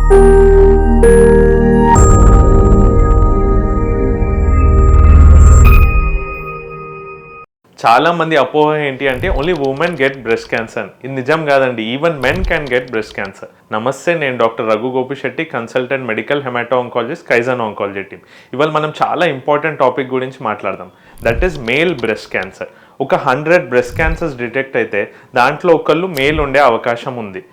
చాలా మంది అపోహ ఏంటి అంటే only women get breast cancer. ఇది నిజం కాదండి, even men can get breast cancer. నమస్తే, నేను doctor Raghu Gopisetti, consultant medical hemato oncologist, Kaizen oncology team. ఇవాళ మనం చాలా ఇంపార్టెంట్ టాపిక్ గురించి మాట్లాడదాం. That is male breast cancer. ఒక 100 బ్రెస్ట్ క్యాన్సర్స్ డిటెక్ట్ అయితే దాంట్లో ఒకళ్ళు మేల్ ఉండే అవకాశం ఉంది.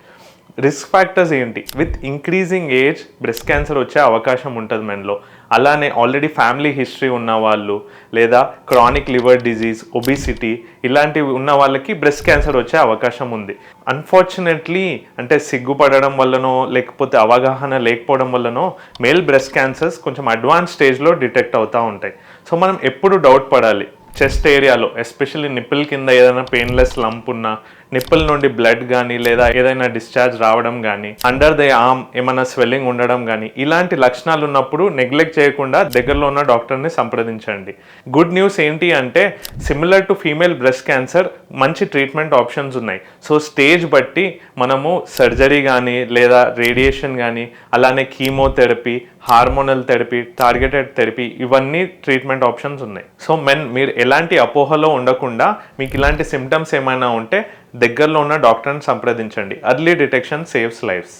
రిస్క్ ఫ్యాక్టర్స్ ఏంటి? With increasing age breast cancer వచ్చే అవకాశం ఉంటుంది మెన్లో. అలానే ఆల్రెడీ ఫ్యామిలీ హిస్టరీ ఉన్న వాళ్ళు, లేదా క్రానిక్ లివర్ డిజీజ్, ఒబిసిటీ ఇలాంటివి ఉన్న వాళ్ళకి బ్రెస్ట్ క్యాన్సర్ వచ్చే అవకాశం ఉంది. అన్ఫార్చునేట్లీ అంటే సిగ్గుపడడం వల్లనో లేకపోతే అవగాహన లేకపోవడం వల్లనో మేల్ బ్రెస్ట్ క్యాన్సర్స్ కొంచెం అడ్వాన్స్ స్టేజ్లో డిటెక్ట్ అవుతూ ఉంటాయి. సో మనం ఎప్పుడు డౌట్ పడాలి, చెస్ట్ ఏరియాలో ఎస్పెషల్లీ నిప్పిల్ కింద ఏదైనా పెయిన్లెస్ లంప్ ఉన్నా, నిప్పిల్ నుండి బ్లడ్ కానీ లేదా ఏదైనా డిశ్చార్జ్ రావడం కానీ, అండర్ ద ఆర్మ్ ఏమైనా స్వెల్లింగ్ ఉండడం కానీ, ఇలాంటి లక్షణాలు ఉన్నప్పుడు నెగ్లెక్ట్ చేయకుండా దగ్గరలో ఉన్న డాక్టర్ని సంప్రదించండి. గుడ్ న్యూస్ ఏంటి అంటే similar to female breast cancer మంచి ట్రీట్మెంట్ ఆప్షన్స్ ఉన్నాయి. సో స్టేజ్ బట్టి మనము సర్జరీ కానీ లేదా రేడియేషన్ కానీ, అలానే chemotherapy, hormonal therapy, targeted therapy, ఇవన్నీ ట్రీట్మెంట్ ఆప్షన్స్ ఉన్నాయి. సో మీరు ఎలాంటి అపోహలో ఉండకుండా మీకు ఇలాంటి సిమ్టమ్స్ ఏమైనా ఉంటే దగ్గరలో ఉన్న డాక్టర్ని సంప్రదించండి. Early detection saves lifes.